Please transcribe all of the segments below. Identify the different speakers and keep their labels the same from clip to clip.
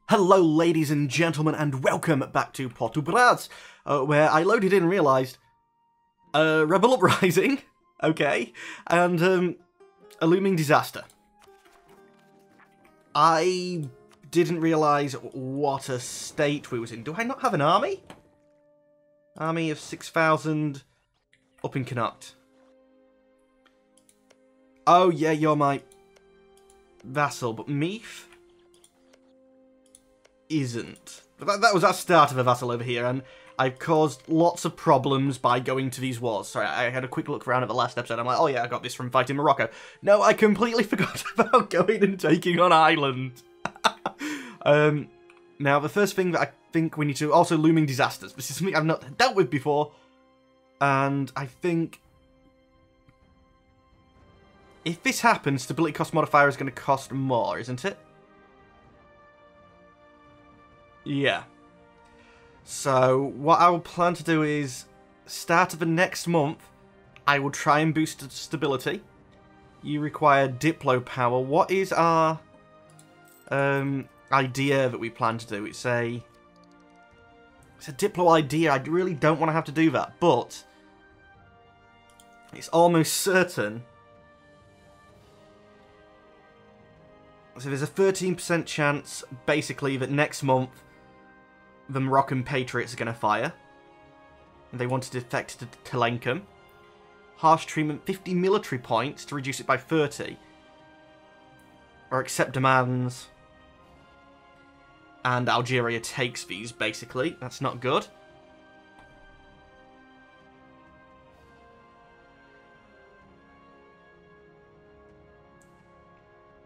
Speaker 1: Hello ladies and gentlemen and welcome back to Por2Brz, where I loaded in and realised, rebel uprising, okay, and a looming disaster. I didn't realise what a state we was in. Do I not have an army? Army of 6,000 up in Connacht. Oh yeah, you're my vassal, but Meath isn't. That was our start of a vassal over here, and I've caused lots of problems by going to these wars. Sorry, I had a quick look around at the last episode. I'm like, oh yeah, I got this from fighting Morocco. No, I completely forgot about going and taking on Ireland. Now, the first thing that I think we need to... Also, looming disasters. This is something I've not dealt with before. And I think... if this happens, stability cost modifier is going to cost more, isn't it? Yeah. So, what I will plan to do is, start of the next month, I will try and boost stability. You require Diplo power. What is our idea that we plan to do? It's a Diplo idea. I really don't want to have to do that, but it's almost certain. So there's a 13% chance, basically, that next month the Moroccan Patriots are going to fire. And they want to defect to Telenkum. Harsh treatment, 50 military points to reduce it by 30. Or accept demands. And Algeria takes these, basically. That's not good.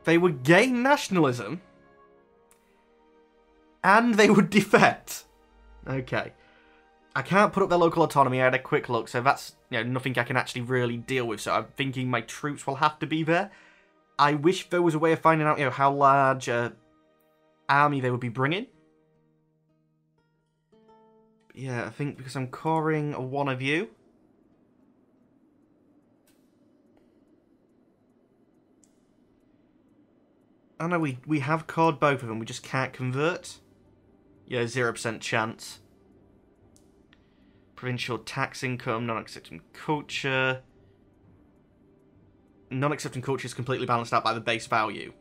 Speaker 1: They would gain nationalism. And they would defect. Okay. I can't put up their local autonomy. I had a quick look, so that's nothing I can actually really deal with. So I'm thinking my troops will have to be there. I wish there was a way of finding out how large a army they would be bringing. Yeah, I think because I'm coring one of you. Oh no, we have cored both of them. We just can't convert. Yeah, 0% chance. Provincial tax income, non-accepting culture. Non-accepting culture is completely balanced out by the base value.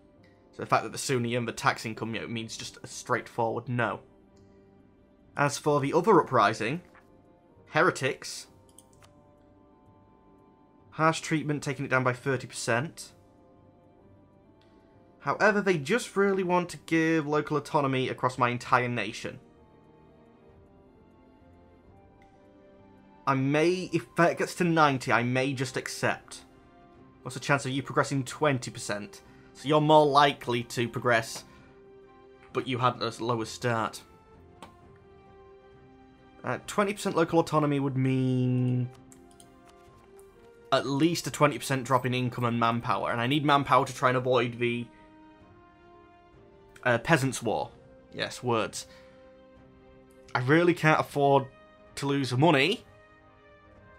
Speaker 1: So the fact that the Sunni and the tax income means just a straightforward no. As for the other uprising, heretics. Harsh treatment, taking it down by 30%. However, they just really want to give local autonomy across my entire nation. I may, if that gets to 90, I may just accept. What's the chance of you progressing 20%? So you're more likely to progress, but you had a lower start. 20% local autonomy would mean at least a 20% drop in income and manpower, and I need manpower to try and avoid the Peasants' War. Yes, words. I really can't afford to lose money.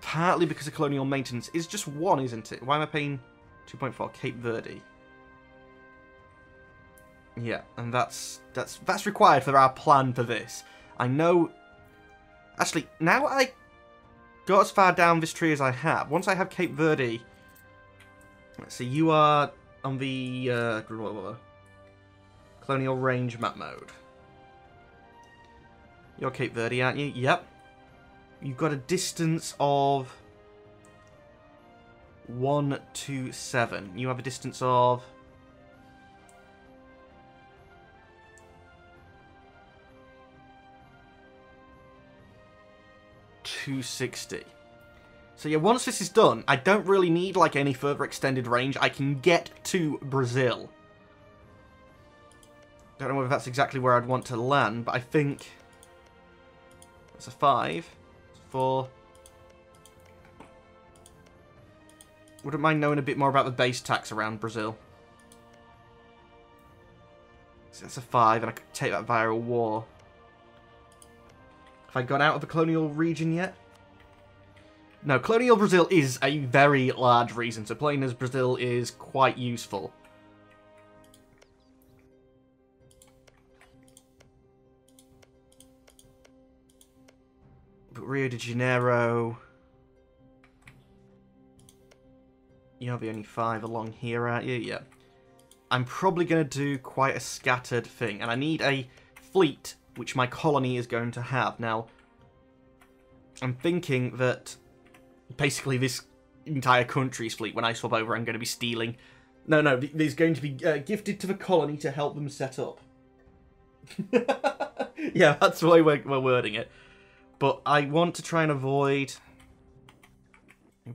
Speaker 1: Partly because the colonial maintenance is just 1, isn't it? Why am I paying 2.4? Cape Verde. Yeah, and that's required for our plan for this. I know... Actually, now I got as far down this tree as I have. Once I have Cape Verde... Let's see, you are on the... Colonial range map mode. You're Cape Verde, aren't you? Yep. You've got a distance of 127. You have a distance of 260. So yeah, once this is done, I don't really need like any further extended range. I can get to Brazil. Don't know whether that's exactly where I'd want to land, but I think that's a 5, 4. Wouldn't mind knowing a bit more about the base tax around Brazil. So that's a 5, and I could take that via a war. Have I gone out of the colonial region yet? No, colonial Brazil is a very large region, so playing as Brazil is quite useful. Rio de Janeiro. You're the only 5 along here, aren't you? Yeah. I'm probably going to do quite a scattered thing. And I need a fleet, which my colony is going to have. Now, I'm thinking that basically this entire country's fleet, when I swap over, I'm going to be stealing. No, there's going to be gifted to the colony to help them set up. Yeah, that's the way we're wording it. But I want to try and avoid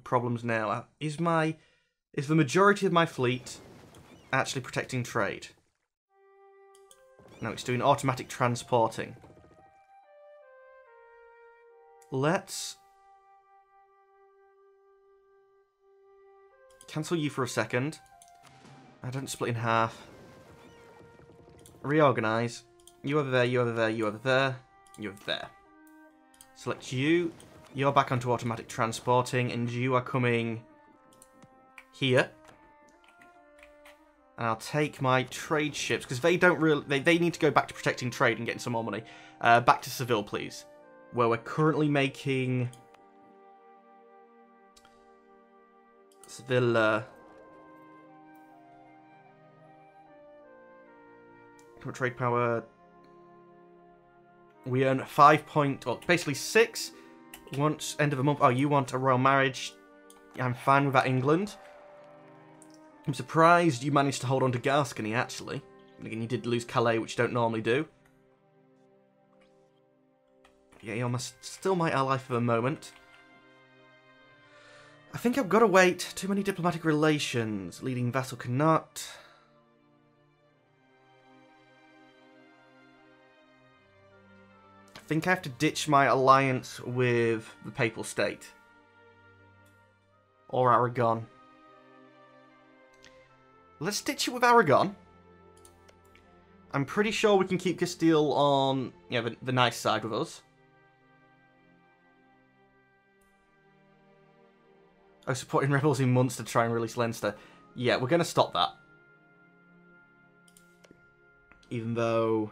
Speaker 1: problems now. Is the majority of my fleet actually protecting trade? No, it's doing automatic transporting. Let's cancel you for a second. I don't split in half. Reorganize. You over there, you over there, you over there, you over there. Select you. You're back onto automatic transporting, and you are coming here. And I'll take my trade ships, because they don't really... They need to go back to protecting trade and getting some more money. Back to Seville, please. Where we're currently making... Seville... Trade power... We earn basically 6 once end of the month. Oh, you want a royal marriage? I'm fine with that, England. I'm surprised you managed to hold on to Gascony, actually. And again, you did lose Calais, which you don't normally do. Yeah, you're still my ally for the moment. I think I've got to wait. Too many diplomatic relations. Leading vassal cannot. I think I have to ditch my alliance with the Papal State. Or Aragon. Let's ditch it with Aragon. I'm pretty sure we can keep Castile on, you know, the nice side with us. Oh, supporting rebels in Munster to try and release Leinster. Yeah, we're going to stop that. Even though...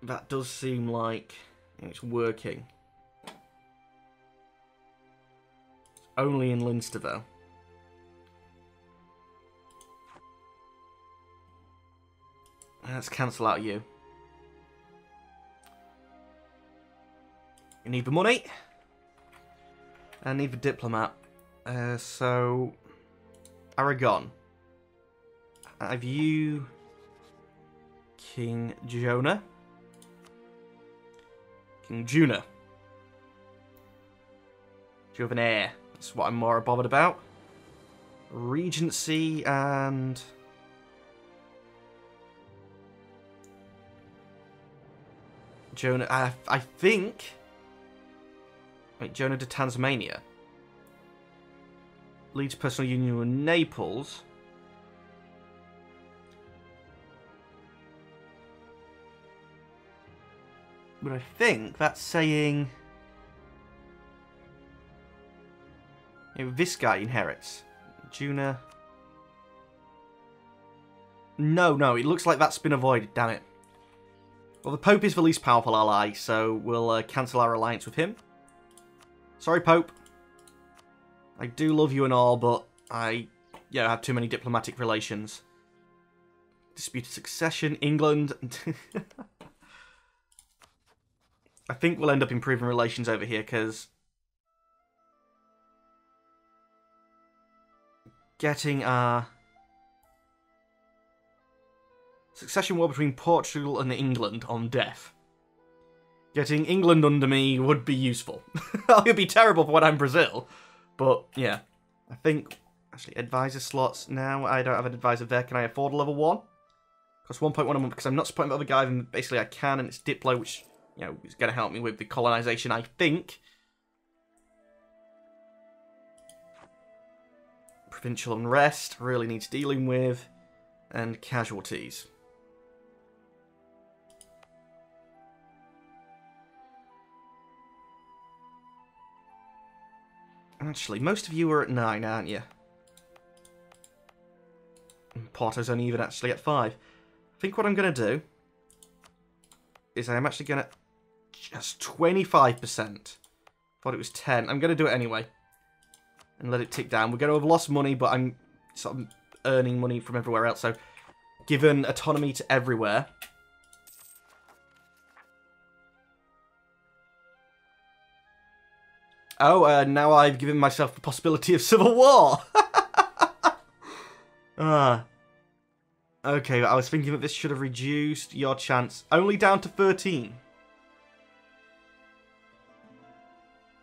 Speaker 1: that does seem like it's working. It's only in Leinster, though. Let's cancel out you. You need the money. I need the diplomat. So... Aragon. Have you... King Jonah? King Juna. Do you have an heir? That's what I'm more bothered about. Regency and... Jonah... I think... Wait, Jonah to Tasmania. Leads personal union with Naples. But I think that's saying... You know, this guy inherits. Juna... No, it looks like that's been avoided, damn it. Well, the Pope is the least powerful ally, so we'll cancel our alliance with him. Sorry, Pope. I do love you and all, but I have too many diplomatic relations. Disputed succession, England... I think we'll end up improving relations over here, because... getting our... succession war between Portugal and England on death. Getting England under me would be useful. It would be terrible for when I'm Brazil. But, yeah. I think... Actually, advisor slots now. I don't have an advisor there. Can I afford a level 1? Cost 1.1 a month, because I'm not supporting the other guy, then basically I can, and it's Diplo, which... you know, it's going to help me with the colonisation, I think. Provincial unrest, really needs dealing with. And casualties. Actually, most of you are at 9, aren't you? Porto's only even actually at 5. I think what I'm going to do is I'm actually going to just 25%. Thought it was 10. I'm going to do it anyway. And let it tick down. We're going to have lost money, but I'm sort of earning money from everywhere else. So, given autonomy to everywhere. Oh, now I've given myself the possibility of civil war. Okay, I was thinking that this should have reduced your chance only down to 13.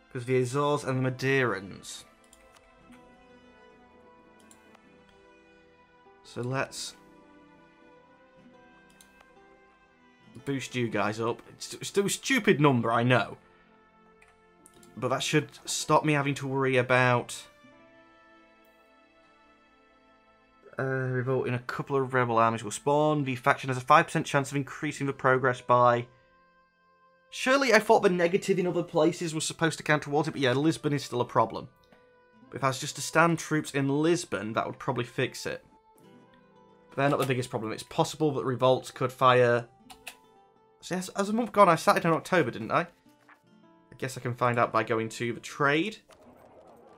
Speaker 1: Because the Azores and the Madeirans. So let's boost you guys up. It's still a stupid number, I know. But that should stop me having to worry about revolt in a couple of rebel armies will spawn. The faction has a 5% chance of increasing the progress by... Surely I thought the negative in other places was supposed to count towards it, but yeah, Lisbon is still a problem. But if I was just to stand troops in Lisbon, that would probably fix it. But they're not the biggest problem. It's possible that revolts could fire... So yes, as a month gone, I started in October, didn't I? I guess I can find out by going to the trade,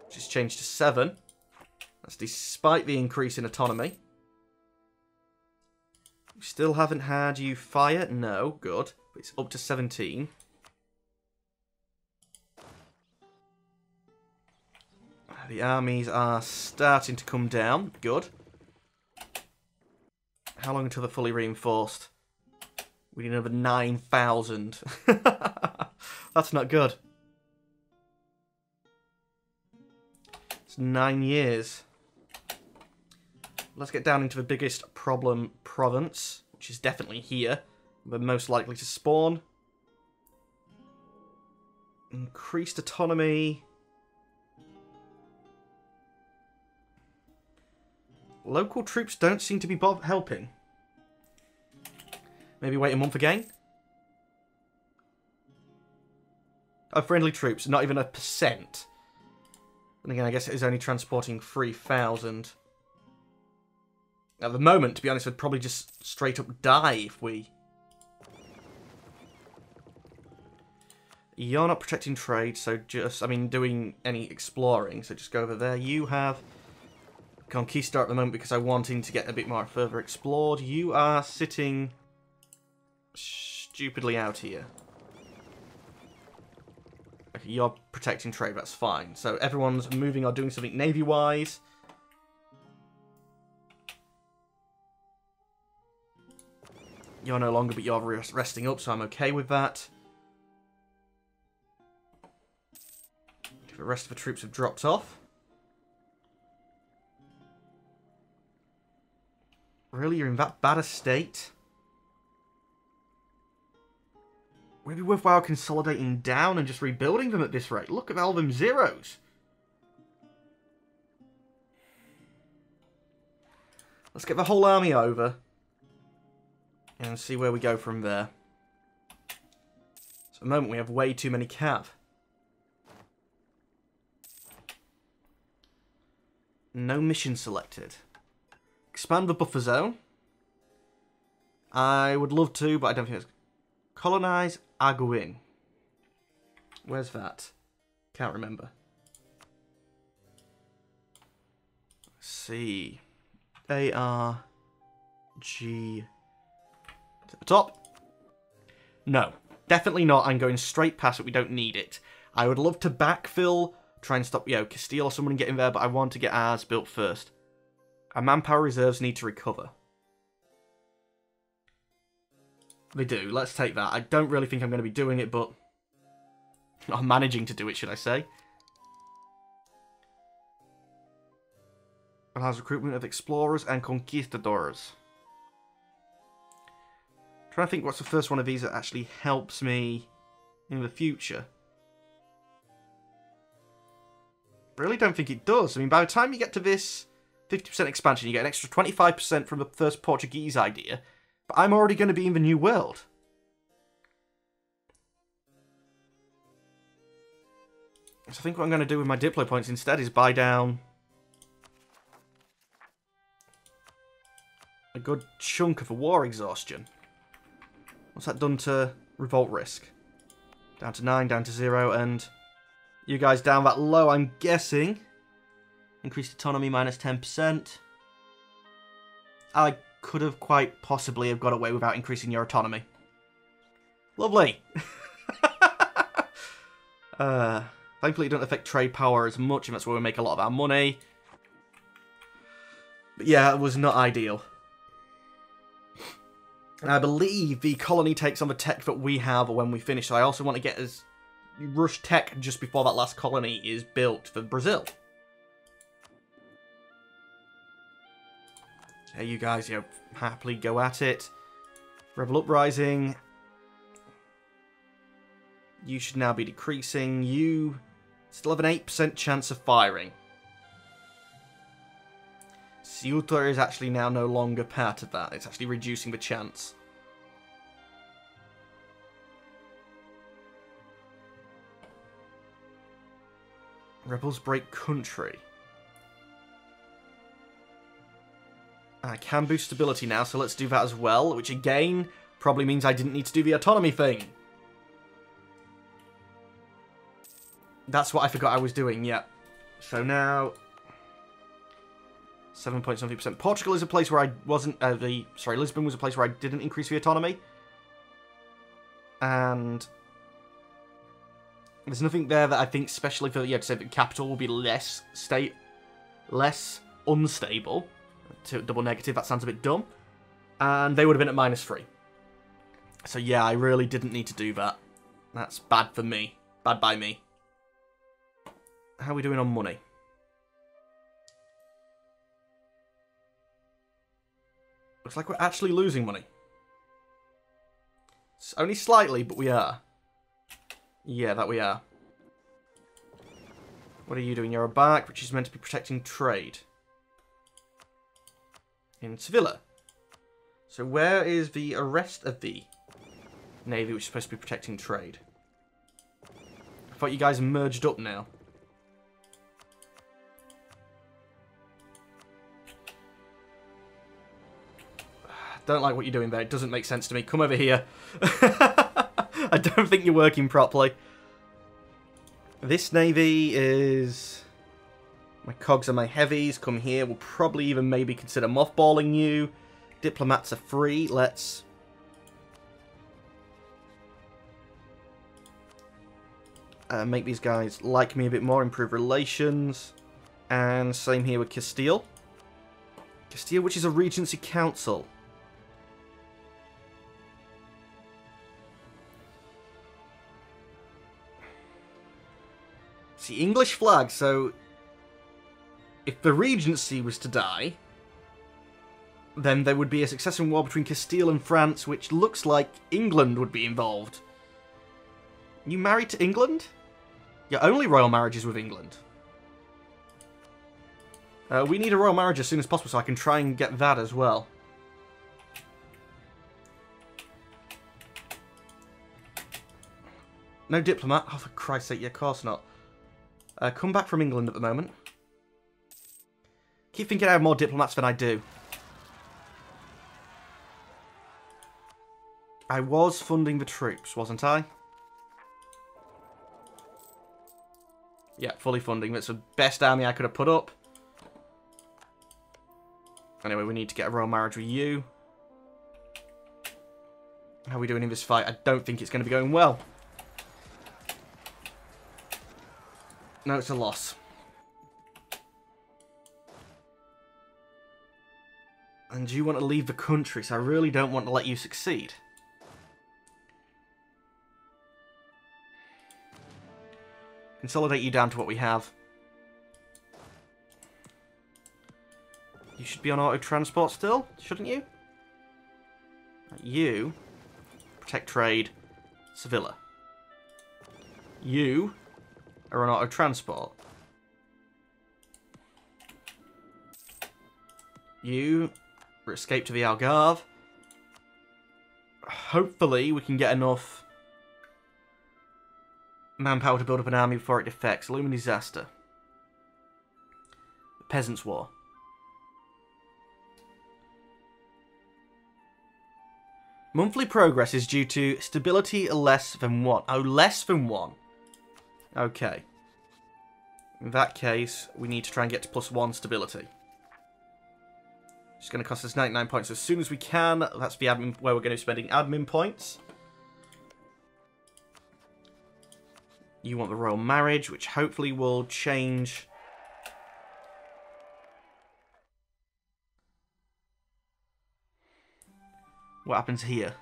Speaker 1: which is changed to 7. That's despite the increase in autonomy. We still haven't had you fire? No, good. But it's up to 17. The armies are starting to come down. Good. How long until they're fully reinforced? We need another 9,000. That's not good. It's 9 years. Let's get down into the biggest problem province, which is definitely here. We're most likely to spawn. Increased autonomy. Local troops don't seem to be helping. Maybe wait a month again? Oh, friendly troops, not even 1%. And again, I guess it is only transporting 3,000. At the moment, to be honest, I'd probably just straight up die if we... You're not protecting trade, so just, I mean, doing any exploring, so just go over there. You have Conquista at the moment because I'm wanting to get a bit more further explored. You are sitting stupidly out here. Okay, you're protecting trade, that's fine. So everyone's moving or doing something navy-wise. You're no longer, but you're resting up, so I'm okay with that. The rest of the troops have dropped off. Really? You're in that bad a state? Would it be worthwhile consolidating down and just rebuilding them at this rate? Look at all them zeros. Let's get the whole army over. And see where we go from there. So at the moment we have way too many cav. No mission selected. Expand the buffer zone. I would love to, but I don't think it's... Colonize Aguin. Where's that? Can't remember. Let's see. A-R-G... At the top? No. Definitely not. I'm going straight past it. We don't need it. I would love to backfill, try and stop, Castile or someone getting there, but I want to get ours built first. Our manpower reserves need to recover. They do. Let's take that. I don't really think I'm going to be doing it, but... I'm managing to do it, should I say. Allows recruitment of explorers and conquistadors. Trying to think what's the first one of these that actually helps me in the future. Really don't think it does. I mean, by the time you get to this 50% expansion, you get an extra 25% from the first Portuguese idea. But I'm already going to be in the New World. So I think what I'm going to do with my Diplo points instead is buy down... a good chunk of a war exhaustion. What's that done to revolt risk? Down to 9, down to 0, and you guys down that low, I'm guessing. Increased autonomy minus 10%. I could have quite possibly have got away without increasing your autonomy. Lovely. Thankfully it doesn't affect trade power as much, and that's where we make a lot of our money. But yeah, it was not ideal. And I believe the colony takes on the tech that we have when we finish, so I also want to get as rush tech just before that last colony is built for Brazil. Hey, you guys, you know, happily go at it. Rebel Uprising. You should now be decreasing. You still have an 8% chance of firing. Ceuta is actually now no longer part of that. It's actually reducing the chance. Rebels break country. I can boost stability now, so let's do that as well, which again probably means I didn't need to do the autonomy thing. That's what I forgot I was doing, yeah. So now 7.something%. Portugal is a place where I wasn't... Lisbon was a place where I didn't increase the autonomy. And there's nothing there that I think, especially for, yeah, to say the capital will be less unstable. To double negative, that sounds a bit dumb. And they would have been at -3. So yeah, I really didn't need to do that. That's bad for me. Bad by me. How are we doing on money? Looks like we're actually losing money. It's only slightly, but we are. Yeah, that we are. What are you doing? You're a bark, which is meant to be protecting trade. In Sevilla. So where is the rest of the navy, which is supposed to be protecting trade? I thought you guys merged up now. Don't like what you're doing there. It doesn't make sense to me. Come over here. I don't think you're working properly. This navy is... My cogs are my heavies. Come here. We'll probably even maybe consider mothballing you. Diplomats are free. Let's... make these guys like me a bit more. Improve relations. And same here with Castile. Castile, which is a regency council. See, English flag, so... If the Regency was to die, then there would be a succession war between Castile and France, which looks like England would be involved. You married to England? Your only royal marriage is with England. We need a royal marriage as soon as possible, so I can try and get that as well. No diplomat? Oh, for Christ's sake, yeah, of course not. Come back from England at the moment. Keep thinking I have more diplomats than I do. I was funding the troops, wasn't I? Yeah, fully funding. That's the best army I could have put up. Anyway, we need to get a royal marriage with you. How are we doing in this fight? I don't think it's going to be going well. No, it's a loss. And you want to leave the country, so I really don't want to let you succeed. Consolidate you down to what we have. You should be on auto transport still, shouldn't you? You protect trade, Sevilla. You are on auto transport. You escape to the Algarve. Hopefully we can get enough manpower to build up an army before it defects. Looming disaster. The Peasants' War. Monthly progress is due to stability less than 1. Oh, less than 1. Okay. In that case, we need to try and get to +1 stability. It's going to cost us 99 points as soon as we can. That's the admin where we're going to be spending admin points. You want the royal marriage, which hopefully will change. What happens here?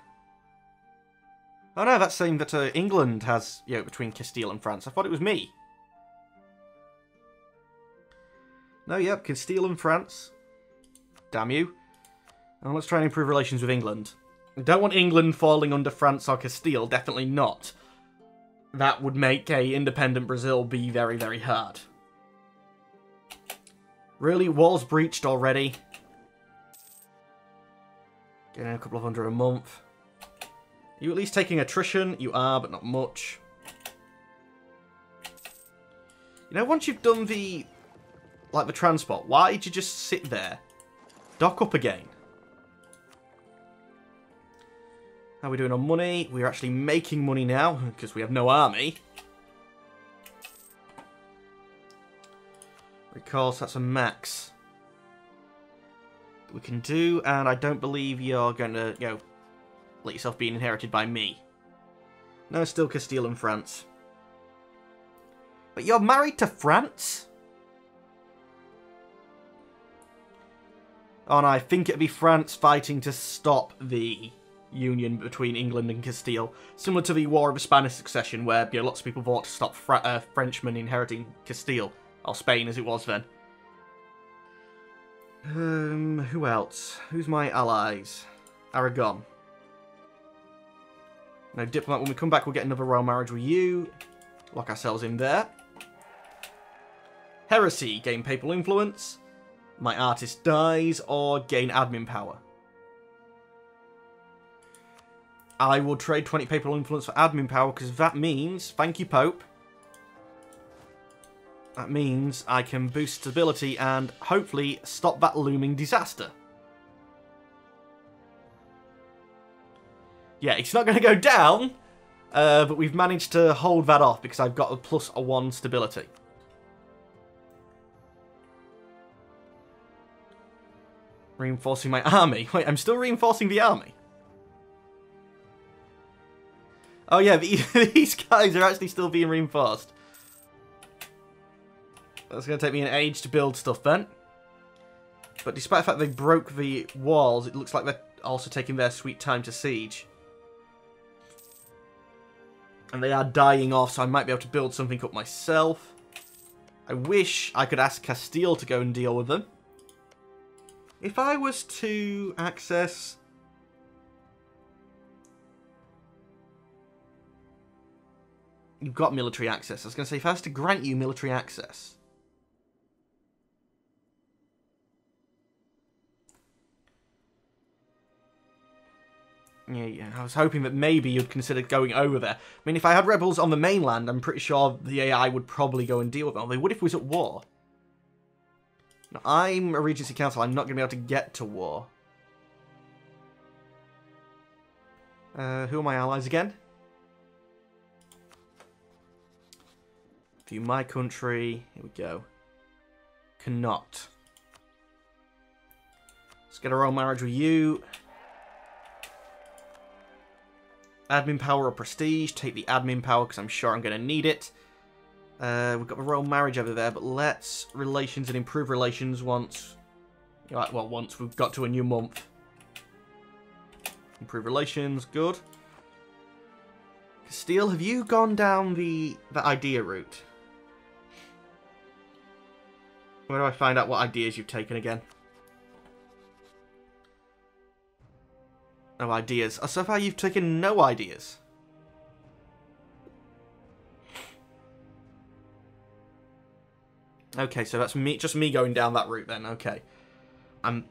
Speaker 1: Oh no, that's saying that England has, between Castile and France. I thought it was me. No, yep, Castile and France. Damn you. And let's try and improve relations with England. I don't want England falling under France or Castile, definitely not. That would make a independent Brazil be very, very hard. Really? Walls breached already? Getting a couple of hundred a month. Are you at least taking attrition? You are, but not much. You know, once you've done the transport, why did you just sit there? Dock up again. How are we doing on money? We're actually making money now, because we have no army. Of course, that's a max we can do, and I don't believe you're going to, let yourself be inherited by me. No, still Castile and France. But you're married to France? Oh no, I think it'd be France fighting to stop the union between England and Castile. Similar to the War of the Spanish Succession, where lots of people fought to stop Frenchmen inheriting Castile. Or Spain, as it was then. Who else? Who's my allies? Aragon. No diplomat. When we come back, we'll get another royal marriage with you. Lock ourselves in there. Heresy. Gain papal influence. My artist dies, or gain admin power. I will trade 20 papal influence for admin power, because that means, thank you, Pope. That means I can boost stability and hopefully stop that looming disaster. Yeah, it's not going to go down, but we've managed to hold that off because I've got a +1 stability. Reinforcing my army. Wait, I'm still reinforcing the army. Oh yeah, these guys are actually still being reinforced. That's going to take me an age to build stuff then. But despite the fact they broke the walls, it looks like they're also taking their sweet time to siege. And they are dying off, so I might be able to build something up myself. I wish I could ask Castile to go and deal with them. If I was to access... You've got military access. I was going to say, if I was to grant you military access... Yeah, I was hoping that maybe you'd consider going over there. I mean, if I had rebels on the mainland, I'm pretty sure the AI would probably go and deal with them. They would if we was at war. Now, I'm a Regency Council. I'm not going to be able to get to war. Who are my allies again? View my country. Here we go. Cannot. Let's get a royal marriage with you. Admin power or prestige. Take the admin power because I'm sure I'm going to need it. We've got the royal marriage over there, but let's relations and improve relations once... Well, once we've got to a new month. Improve relations, good. Castile, have you gone down the idea route? Where do I find out what ideas you've taken again? No ideas. Oh, so far you've taken no ideas. Okay, so that's me, just me going down that route then. Okay. I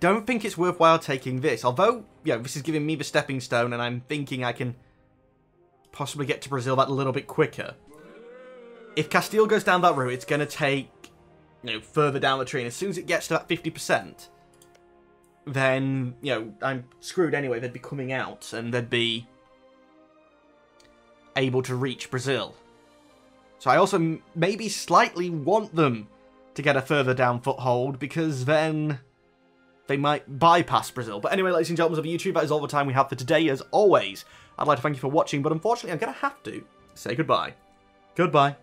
Speaker 1: don't think it's worthwhile taking this. Although, this is giving me the stepping stone and I'm thinking I can possibly get to Brazil that a little bit quicker. If Castile goes down that route, it's going to take, further down the tree. And as soon as it gets to that 50%, then, you know, I'm screwed anyway. They'd be coming out, and they'd be able to reach Brazil. So I also maybe slightly want them to get a further down foothold, because then they might bypass Brazil. But anyway, ladies and gentlemen of YouTube, that is all the time we have for today. As always, I'd like to thank you for watching, but unfortunately I'm going to have to say goodbye. Goodbye.